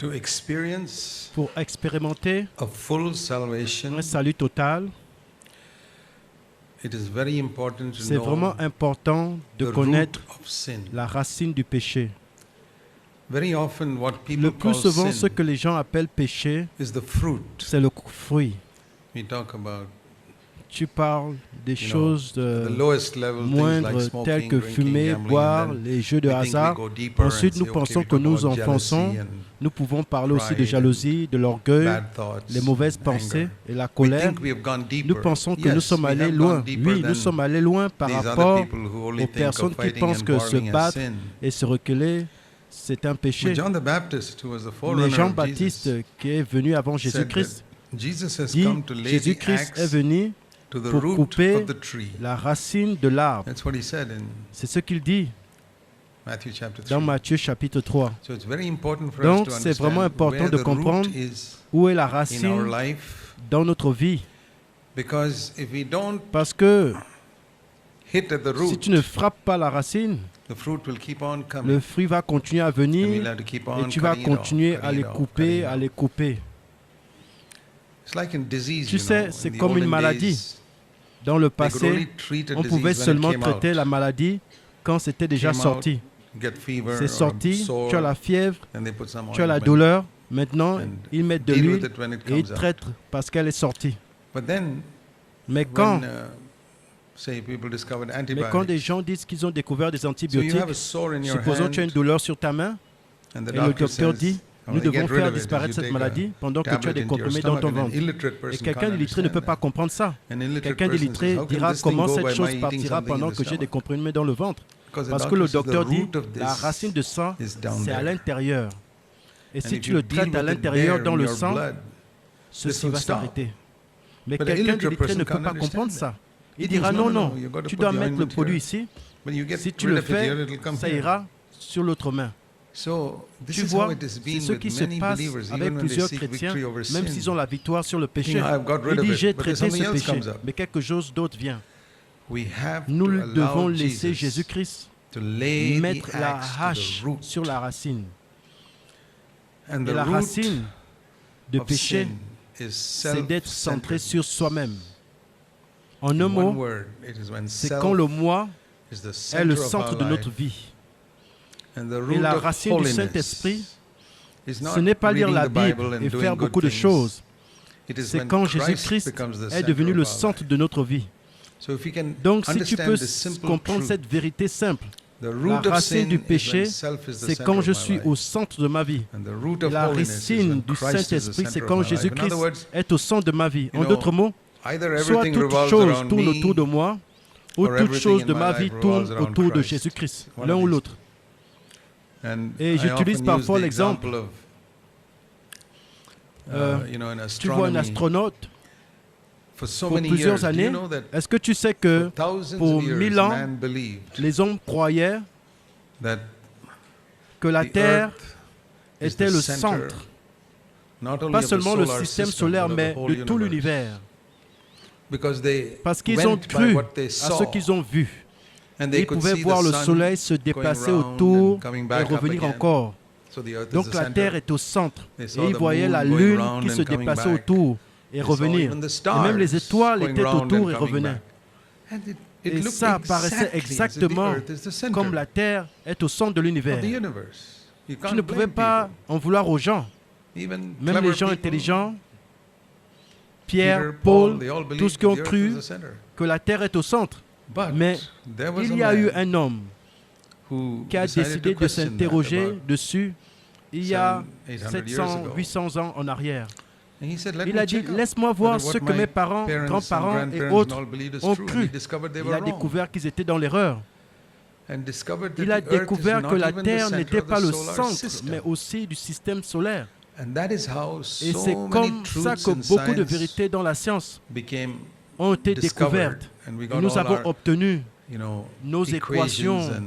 to experience pour expérimenter a full salvation, un salut total, it is very important to c'est vraiment know important de the connaître root of sin. la racine du péché. Very often what people Le plus call souvent, ce sin que les gens appellent péché, is the fruit. c'est le fruit. We talk about Tu parles des choses the lowest level things like moindres smoking, telles que drinking, fumer, gambling, boire, and then les jeux de we think we hasard. go deeper Ensuite, and nous say, pensons okay, que we talk nous about enfonçons. jealousy and Nous pouvons parler aussi de pride jalousie, de l'orgueil, bad thoughts, les mauvaises and pensées anger. et la We colère. think we have gone deeper. Nous pensons que Yes, nous sommes we allés have loin. gone deeper Oui, nous than sommes allés loin par these other rapport people who only aux think personnes of qui fighting pensent and que se quarreling as battre sin. et se reculer, c'est un péché. But John the Baptist, who was the Mais forerunner of Jean-Baptiste, Jesus, qui est venu avant said Jésus-Christ, that Jesus has dit come to lay the Jésus-Christ est axe venu to the pour root couper of the tree. la racine de l'arbre. That's what he said in C'est ce qu'il dit Matthew chapter 3. dans Matthieu chapitre 3. So it's very important for Donc, us to c'est vraiment understand important where de the comprendre root is où est la in our racine life, dans notre vie. because if we don't Parce que hit at the si root, tu ne frappes pas la racine, the fruit will keep on le coming. fruit va continuer à And we'll venir have to keep et on tu vas cutting it off, continuer à cutting les it off, couper, cutting it à off. les couper. It's like in disease, Tu you sais, know, c'est in the comme une olden maladie. days, Dans le they could only passé, treat a on pouvait disease when seulement it came traiter out. la maladie quand c'était déjà Came out, sorti. Get fever C'est or sorti, sore, tu as la fièvre, and they put some tu as la ointment douleur. Maintenant, and ils mettent de deal with l'huile it when it et ils comes out. traitent parce qu'elle est sortie. But then, Mais quand, when, say, people discovered mais quand des antibiotics, gens disent qu'ils ont découvert des so you antibiotiques, have a sore in your supposons que tu as une hand, douleur sur ta main, and the et le doctor docteur says, dit, "Oh, nous they get devons rid faire of it as disparaître you cette take a maladie pendant que tu as tablet des into your comprimés dans stomach," ton and an ventre. illiterate Et person quelqu'un can't d'illettré ne peut understand pas that. comprendre ça. An illiterate Quelqu'un person d'illettré says, "How can dira this thing comment go cette by chose my eating partira something in pendant the que j'ai des stomach?" comprimés dans le ventre. Because the Parce que le doctor says docteur the dit, root of la this racine de sang, is down c'est à there. l'intérieur. Et And si if tu you le deal traites à with it l'intérieur there dans in le your sang, blood, ceci this will va stop. s'arrêter. Mais But a quelqu'un illiterate d'illettré ne person peut pas can't comprendre understand ça. Il He dira thinks, non, no, non, you got to tu put dois the mettre le ointment produit here. ici. But you get Si tu rid le of it here, fais, it'll come ça here. ira sur l'autre main. So this Tu is vois, how it has c'est been ce with qui se many passe believers, avec even when they plusieurs seek chrétiens, victory over même s'ils ont sin. la victoire sur le Think, péché. "I've got rid Il of dit, it," j'ai but traité something ce else péché, comes up. mais quelque chose d'autre vient. We have Nous to devons allow laisser Jesus Jésus-Christ to lay the mettre la axe hache to the root. sur la racine. And Et the la root racine de of péché, sin is c'est d'être centré self-centered. sur soi-même. En In un one mot, word, it is when c'est self quand le moi is the est le center of centre our de notre life. vie. And the Et root la of racine du holiness Saint-Esprit, is ce not n'est pas lire reading la the Bible Bible and et doing faire good beaucoup de things. choses. It is C'est when quand Christ Jésus-Christ becomes the est center devenu of le our centre life. de notre vie. So if we can Donc, si tu understand peux this simple comprendre truth, cette vérité simple, the la root of racine sin du is péché, when self is the c'est center quand of je my suis life. au centre de ma vie. And the root Et of la holiness is racine when du Christ is the Saint-Esprit, c'est center quand of my life. In Jésus-Christ other words, est au centre de ma vie. En you know, d'autres mots, either soit everything toute revolves chose around tourne me, autour de moi, ou or toute everything chose in de my ma life vie tourne revolves around autour de Christ. Jésus-Christ, One l'un of ou these. l'autre. And Et I j'utilise often parfois use the l'exemple, example of, you know, in tu vois un astronomy, astronaute, for so pour many plusieurs years, do années, you know that est-ce que tu sais que for thousands pour of years, 1000 ans, man believed les hommes croyaient that que la the Terre Earth is était the le center, centre, not only pas of the seulement le solar système system, solaire, but of mais the whole de tout universe. l'univers. Because they Parce qu'ils went ont by cru what they à saw, ce qu'ils ont vu. and they Ils could pouvaient see voir the le sun soleil se going déplacer round autour and coming et back up revenir again. encore. So the Earth is Donc the la center. Terre est au centre. They Et saw ils the voyaient moon la going Lune round qui and se coming déplaçait back. autour et They saw revenir. even the Et même les stars étoiles going étaient round autour and et coming revenaient. back. And it Et looked ça paraissait exactly as if the exactement Earth is the center comme la Terre est au centre de of l'univers. the universe. You Tu can't ne pouvais blame pas people. en vouloir aux gens. Even Même clever les gens people, intelligents, Peter, Pierre, Paul, Paul, they all tous believed qui ont the Earth cru was the center. que la Terre est au centre. But Mais there was il a y a eu man un homme who qui a decided décidé to de question that s'interroger about- dessus il y a 700, 800 years 700, ago. 800 ans en arrière. And he said, "Let Il me a dit, check out laisse-moi voir whether ce what que my mes parents, parents and grands-parents et grandparents and autres all believed is ont true." And cru. he discovered they Il were a wrong. découvert qu'ils étaient dans l'erreur. And discovered that Il a the Earth is découvert not que la even the Terre center n'était of the pas le solar centre, system. mais aussi du système solaire. And that is how Et so c'est many comme ça truths que in beaucoup de science vérités dans la science became ont été discovered. découvertes. And we Et got nous all avons our, obtenu you know, nos equations équations and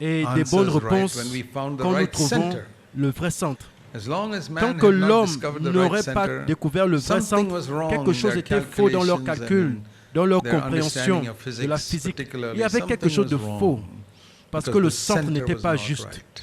et des bonnes answers right réponses when we found the quand nous right trouvons center. le vrai centre. As long as Tant man que had not l'homme discovered the n'aurait right pas center, découvert le vrai something centre, was wrong quelque in chose their était faux dans leurs calculations calculs, and dans leur their compréhension understanding of de la physics physique. particularly. Il y avait quelque Something chose de was faux, wrong parce because que le the centre center n'était was pas not juste. right.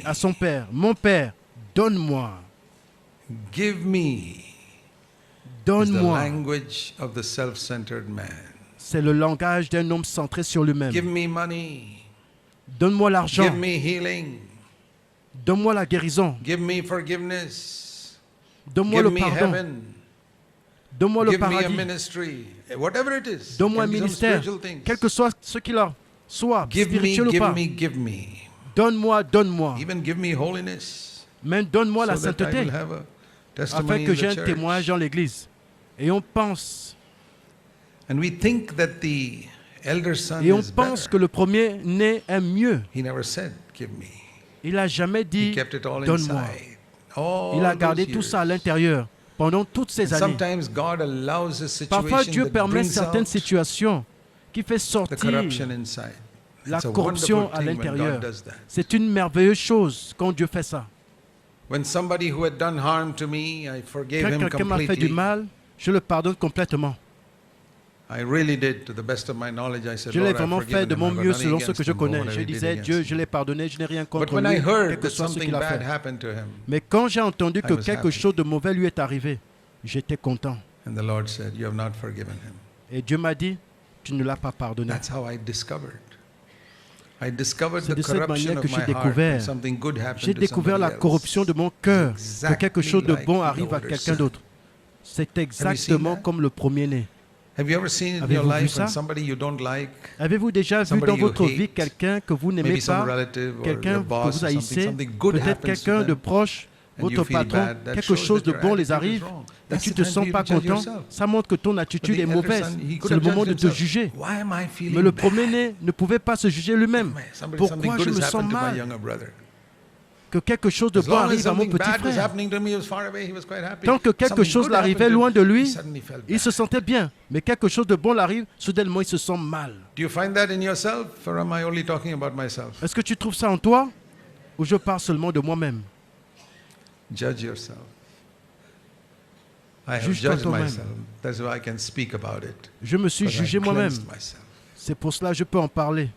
dit à son père, mon père, donne-moi, Give me is the donne-moi. language of the self-centered man. C'est le langage d'un homme centré sur lui-même. Give me money. Donne-moi l'argent, Give me healing. donne-moi la guérison, Give me forgiveness. donne-moi Give le me pardon, heaven. Donne-moi le Give me a paradis. ministry, whatever it is. Donne-moi un Can be some ministère. spiritual things. Quel que soit ce qu'il a, soit Give me, spirituel ou give pas. me, give me. Donne-moi, donne-moi. Even give me holiness. Même donne-moi la So that I sainteté. will have a Afin testimony que in j'ai the un church. témoignage dans l'église. Et on pense, And we think that the elder son et on is pense better. que le premier-né est mieux. He never said, give me. Il n'a jamais He dit, kept it all donne-moi. inside. All Il a those gardé tout years. ça à l'intérieur pendant toutes ces And années. sometimes God allows a situation Parfois, Dieu that permet brings certaines out situations qui fait the sortir corruption inside. la It's a corruption wonderful à thing when l'intérieur. God does that. C'est une merveilleuse chose quand Dieu fait ça. When somebody who had done harm to me, I forgave Quand him quelqu'un m'a fait du completely. mal, je le pardonne complètement. I really did, to the best of my knowledge. I said, Je l'ai Lord, I've vraiment fait forgiven de him. mon I've got mieux nothing selon ce que against je him for connais. what Je I did disais, against Dieu, him. je l'ai pardonné, je n'ai rien But contre when lui, I quel heard que that soit ce something qu'il a bad fait. happened to him, Mais quand j'ai entendu que was quelque happy. chose de mauvais lui est arrivé, j'étais content. and the Lord said, you have not forgiven him. Et Dieu m'a dit, tu ne l'as pas pardonné. That's how I discovered. I discovered C'est the de cette corruption manière que of j'ai my heart découvert. when something good happened J'ai to découvert la somebody corruption else. de mon cœur, que Exactly quelque chose de like bon the arrive à older quelqu'un son. d'autre. C'est exactement that? comme le premier-né. Have you ever seen in Avez-vous your vu life when ça? somebody you don't like, Avez-vous déjà vu Somebody dans you votre hate, vie quelqu'un que vous n'aimez maybe some pas, relative or quelqu'un your que boss vous or something, haïssez, something good peut-être happens to quelqu'un de them, proche, and votre you feel patron, bad, that quelque shows chose that de your bon les attitude is arrive wrong. et That's tu the te time sens for pas you to judge content, yourself. ça montre que ton But attitude the est elder mauvaise. son, he could C'est le have judged moment de te himself. juger. Why am I feeling Mais le bad? premier-né ne pouvait pas se juger lui-même. Something Pourquoi good je has me sens happened to my mal younger brother. que quelque chose de As bon long as arrive à mon something petit bad was frère? happening to me, he was far away, he was quite happy. Tant que quelque Something chose good l'arrivait happened to loin him, de lui, he suddenly felt il se bad. sentait bien. Mais quelque chose de bon l'arrive, soudainement il se sent mal. Do you find that in yourself, or am I only talking about myself? Est-ce que tu trouves ça en toi ou je parle seulement de moi-même? Judge yourself. I have Juge-toi judged toi-même. myself. That's why I can speak about it. Je me suis Because jugé I've moi-même. cleansed myself. C'est pour cela que je peux en parler.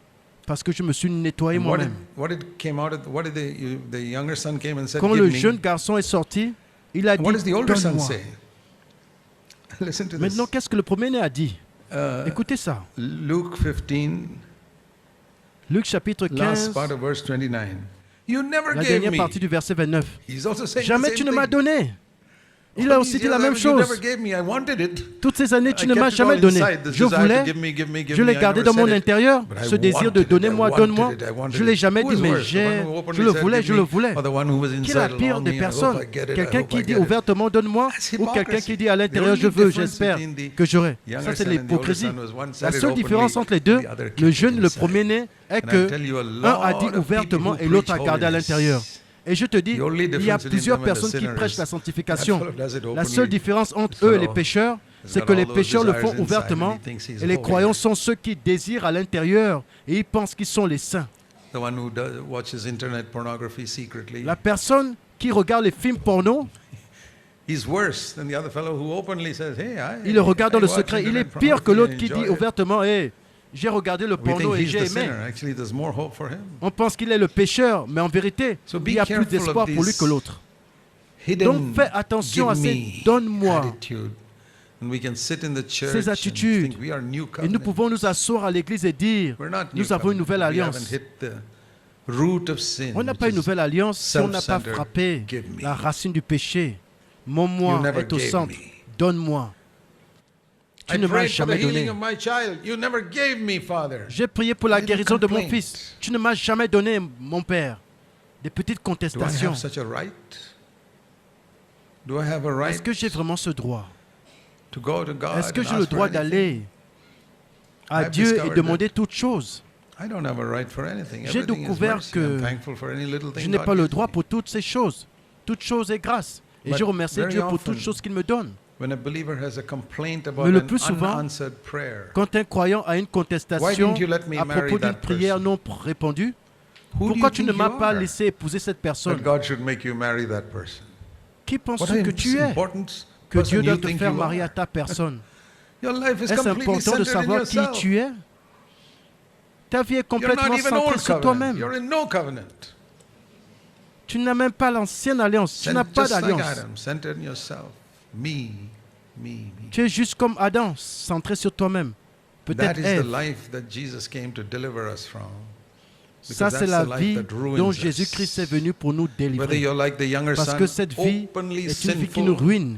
Parce que je me suis nettoyé And moi-même. what did came out of what did the younger son came and said, Quand give le me. jeune garçon est sorti, il a And dit, what does the older son donne-moi. say? Listen to this. Maintenant, qu'est-ce que le premier-né a dit? Uh, Écoutez ça. Luke 15, Luc chapitre 15, last part of verse 29. You never la gave dernière me. partie du verset 29. He's also saying Jamais the tu same ne m'as thing. donné. Il All a these aussi dit years la même you never chose. gave me. I wanted it. Toutes ces années, tu I ne kept m'as it jamais all donné. inside, this Je desire to voulais, give me, give me, give je me. l'ai I gardé never dans mon said it. intérieur, But I ce désir de wanted it, donner I moi, wanted donne-moi. it, I wanted Je l'ai it. jamais Who dit, is mais worse, the one j'ai, who openly je le said, voulais, give je me, le voulais. or the one who was Qui est inside la pire along des me, I personnes? hope I get it, I Quelqu'un hope I qui dit get it. ouvertement donne-moi That's ou quelqu'un hypocrisy. qui dit à l'intérieur The je only veux, difference j'espère between the que j'aurai. younger Ça, c'est son and the older l'hypocrisie. son was one La said it seule différence openly, entre les deux, the other kept le it jeune, le inside. premier-né, est And I que tell you, a un a dit lot of ouvertement people et who l'autre a preach gardé à holiness. l'intérieur. Et je te dis, The only il y a difference between plusieurs them and the personnes qui sinners, prêchent la that sanctification. fellow does it La openly. seule différence entre This eux et les fellow pécheurs, has c'est got que all les those pécheurs le desires font inside ouvertement and he thinks he's et les holy. croyants sont ceux qui désirent à l'intérieur et ils pensent qu'ils sont les saints. The one who watches internet pornography secretly. La personne qui regarde les films porno, He's worse than the other fellow who openly says, "Hey, il le regarde dans I le watch secret. Il est internet pire que pornography l'autre and qui dit enjoy it." ouvertement, hey, j'ai regardé le We porno think et he's j'ai the aimé. sinner. Actually, there's more hope for him. On pense qu'il est le pécheur, mais en vérité, So be il y a plus careful d'espoir of pour lui this que l'autre. Hidden Donc fais attention à give ces me donne-moi, attitude. And we can sit in the church ces and attitudes. think we are new Et nous covenant. pouvons nous asseoir à l'église et dire, We're not new nous avons une covenant. nouvelle We alliance. haven't hit the root of sin, On n'a which pas une is nouvelle alliance si on n'a pas self-centered. frappé Give me. la racine du péché. Mon moi You never est au gave centre. me. Donne-moi. I Tu ne m'as prayed for the jamais healing donné. of my child. You never gave me, Father. J'ai prié pour la Little guérison de mon complaints. fils. Tu ne m'as jamais donné, mon père. Des petites Do I contestations. have such a right? Do I have a right Est-ce que j'ai vraiment ce droit? to go to God Est-ce que and j'ai le ask for droit anything? d'aller à I've Dieu et discovered demander toutes choses? I don't have a right for anything. J'ai Everything is découvert mercy. que I'm thankful for any little Je thing n'ai God pas le gives droit me. pour toutes ces choses. Toute chose est grâce. Et But je remercie very Dieu pour often, toutes choses qu'il me donne. When a believer has a complaint about Mais le an plus souvent, unanswered prayer, Quand un croyant a une Why contestation didn't you let me à marry propos d'une that prière person? non répondue, who do pourquoi you tu ne think m'as you pas are laissé épouser cette that personne? God should make you marry that person? Qui What penses-tu an que tu es important que person Dieu doit you te think faire you marier à are. ta personne? Your life is Est-ce completely important de centered in savoir qui yourself. tu es? Ta vie est You're not complètement even centrée old sur covenant. toi-même. You're in no covenant. Tu n'as même pas l'ancienne alliance. Tu n'as pas Just like d'alliance. Adam, centered in yourself. Me. Tu es juste comme Adam, centré sur toi-même. That Peut-être is the Ève. life that Jesus came to deliver us from. Ça, Because c'est that's la the life vie that ruins dont us. Jésus-Christ est venu pour nous Whether délivrer. you're like the younger Parce son, que cette vie openly est une vie qui nous sinful, ruine.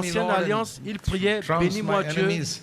me, l'Ancienne Lord, and Alliance, il priait, trounce bénis-moi my Dieu enemies.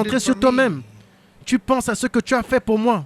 concentré did sur for toi-même. me. Tu penses à ce que tu as fait pour moi.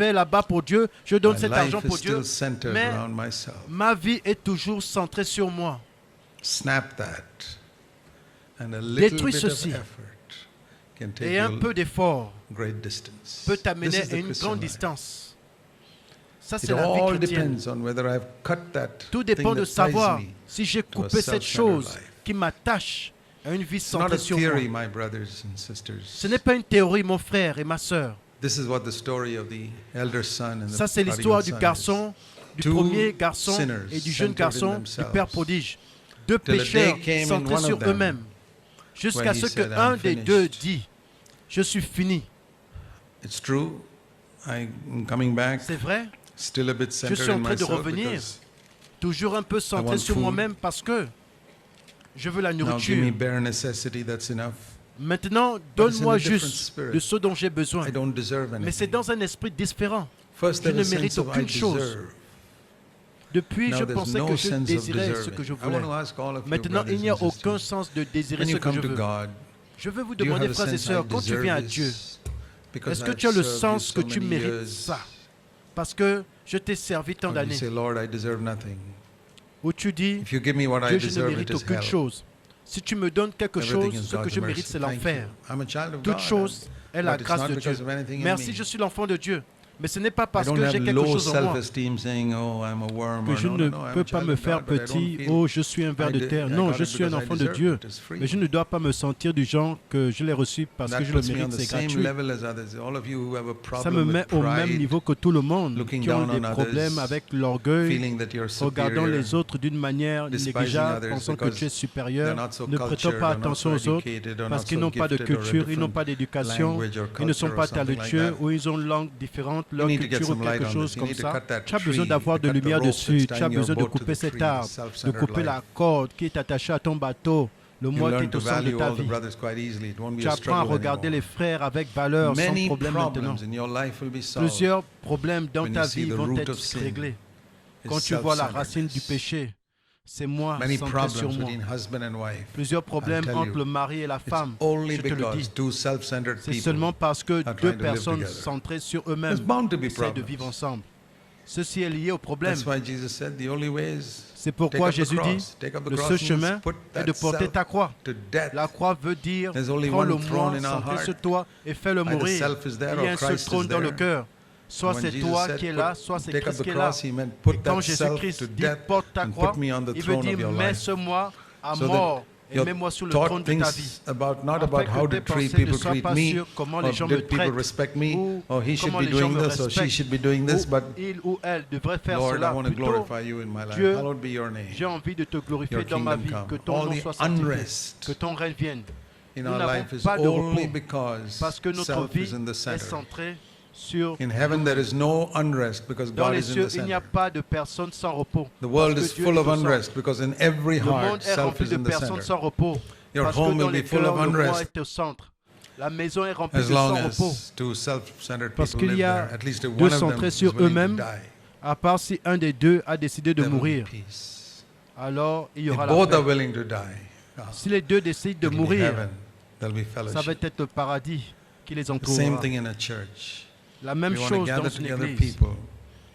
fait là-bas pour Dieu, je donne My cet argent life is pour Dieu, still centered mais around myself. ma vie est toujours centrée sur moi. Snap that. And a little Détruis bit of ceci. effort can take Et un you peu d'effort great distance. peut This t'amener is the à une Christian grande life. distance. Ça, It c'est la vie all chrétienne. depends on whether I've cut that Tout thing dépend de that ties savoir me. si j'ai to a coupé cette self-centered chose life. qui m'attache à une vie It's not a centrée sur moi. theory, my brothers and sisters. Ce n'est pas une théorie, mon frère et ma sœur. This is what the story of the elder son and Ça, the c'est prodigal l'histoire du son garçon, du Two premier garçon sinners et du jeune centered in garçon, du themselves. père prodige. Deux Till a pécheurs day came in centrés one sur of them eux-mêmes. Jusqu'à when he ce said, qu'un "I'm des deux finished." dit, je suis fini. is. It's true. I'm coming back, C'est vrai, still a bit centered suis en in train de myself revenir. because toujours un peu I centré want sur food. moi-même parce que je veux la now give me nourriture. bare necessity, that's enough. Maintenant, it's in donne-moi a different juste spirit. de ce dont j'ai besoin. I don't deserve Mais c'est anything. dans un esprit différent. First, je there's ne a sense mérite of I aucune chose. deserve. Depuis, Now je there's pensais no que je sense of désirais ce deserving. que je I voulais. want to ask all of you, Maintenant, il brothers n'y a and aucun sisters, sens de désirer when ce you que come je to veux. God, Je veux vous do you demander, have a frères et sense sœurs, I quand tu viens à deserve Dieu, this because est-ce que I've tu as le served you sens que so tu many mérites years? ça? Parce que je t'ai servi tant Or do you d'années. say, Lord, I deserve nothing. Où tu dis, If you give me what I Dieu, je ne deserve, it mérite is aucune hell. chose. Si tu me donnes quelque Everything chose, is ce que God's je mérite, mercy. c'est Thank l'enfer. you. I'm a child of Toute God, chose est la but it's grâce not de Dieu. because of anything in Merci, me. je suis l'enfant de Dieu. Mais ce n'est pas I parce don't que have j'ai quelque low chose en moi self-esteem saying, oh, I'm a worm. que or je no, ne no, no, I'm peux a pas child me of faire God, but I don't petit. feel Oh, je suis un ver de terre. I Non, got je it suis un because I enfant de deserve Dieu. it. It's free. Mais je ne dois pas me sentir du genre que je l'ai reçu parce That que je le puts me on mérite, the c'est same gratuit. level as others. All of you who have a Ça me problem met with au même pride, niveau que tout le monde looking qui ont down des on problèmes others, avec l'orgueil, feeling that you're regardant superior, les autres d'une manière despising négligeable, others pensant que because tu es supérieur, they're not so ne prêtant cultured, pas or not attention so aux autres educated, or parce not qu'ils so n'ont pas de gifted, or a culture, ils n'ont different pas d'éducation, language or ils ne sont culture pas or something like talentueux that. ou ils ont une langue différente, leur You need to get culture ou some light quelque on chose this. You comme need to ça. cut that Tu as besoin tree, d'avoir to de cut the lumière rope dessus, that's tu as tying your besoin de boat to couper the cet tree, arbre, the de self-centered couper la life. corde qui est attachée à ton bateau, le You moi qui learn est to au centre de value ta all the vie. brothers quite easily. It won't be Tu a apprends à struggle regarder les anymore. frères avec valeur, sans Many problème maintenant. problems in your life will be solved Plusieurs problèmes dans when ta you see vie the vont root être of sin réglés. is Quand tu vois la self-centeredness. racine du péché, c'est moi Many centré sur problems moi. between husband and wife. Plusieurs problèmes tell entre you, le mari et la It's femme. only Je te le because dis. two self-centered C'est people seulement parce que are deux trying to live personnes together. centrées sur There's eux-mêmes bound to be essaient de problems. vivre ensemble. Ceci est lié au problème. That's why Jesus said the only way is C'est take pourquoi up the Jésus dit, cross. Take up the le cross seul means chemin put est de that porter self ta croix. to death. La croix veut dire, There's only prends one le throne moi in our centré heart. sur toi et fais-le Either mourir. self is there Il y a or un seul Christ trône is dans le there. cœur. Soit When c'est Jesus toi said, qui es put- là, soit c'est take up Christ the qui est là. cross, he meant Et put quand that self Jésus-Christ to dit death porte ta and croix, put me on the il veut throne dire of your mets life. ce moi à So mort et your mets-moi sur le trône thought de ta vie. thinks about not Afin about que how tes did three pensées ne people soient treat pas me, sur comment or les gens me did people traitent, respect me, ou or he should comment be les gens doing me this, or she respectent, should be doing this, ou but il ou elle devrait faire Lord, I cela. want to Plutôt, glorify you in my life. Dieu, Hallowed be your name. j'ai envie de te glorifier Your dans ma kingdom vie, come. que ton All nom the soit sanctifié, unrest que ton règne vienne. in Nous our n'avons life is pas de only repos because parce que notre self vie is in the est center. centrée sur In heaven there is no unrest because dans God les is in cieux, the il n'y a center. pas de personne sans repos. The world parce is que Dieu full est of au centre. unrest because in every Le monde heart est self rempli is de in the personnes center. sans repos. Your Parce home que dans will les be full cœurs, of le moi unrest est au centre. La maison est remplie as de long sans repos. as two self-centered Parce people qu'il live y a there. At least if deux one of them centrés is sur willing to eux-mêmes, die, à part si un des deux a décidé de there will be mourir. peace. Alors il y If aura la both are paix. willing to die, Si les deux décident de it'll be mourir, heaven. There'll be ça va fellowship. être le paradis qui les The same entourera. thing in a church. La même We want to chose dans gather une together église. people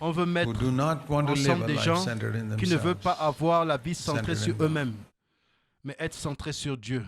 On veut who mettre do not want to live ensemble a des life gens centered in qui ne veulent themselves. pas avoir la vie centrée Centered sur in God. eux-mêmes, mais être centrés sur Dieu.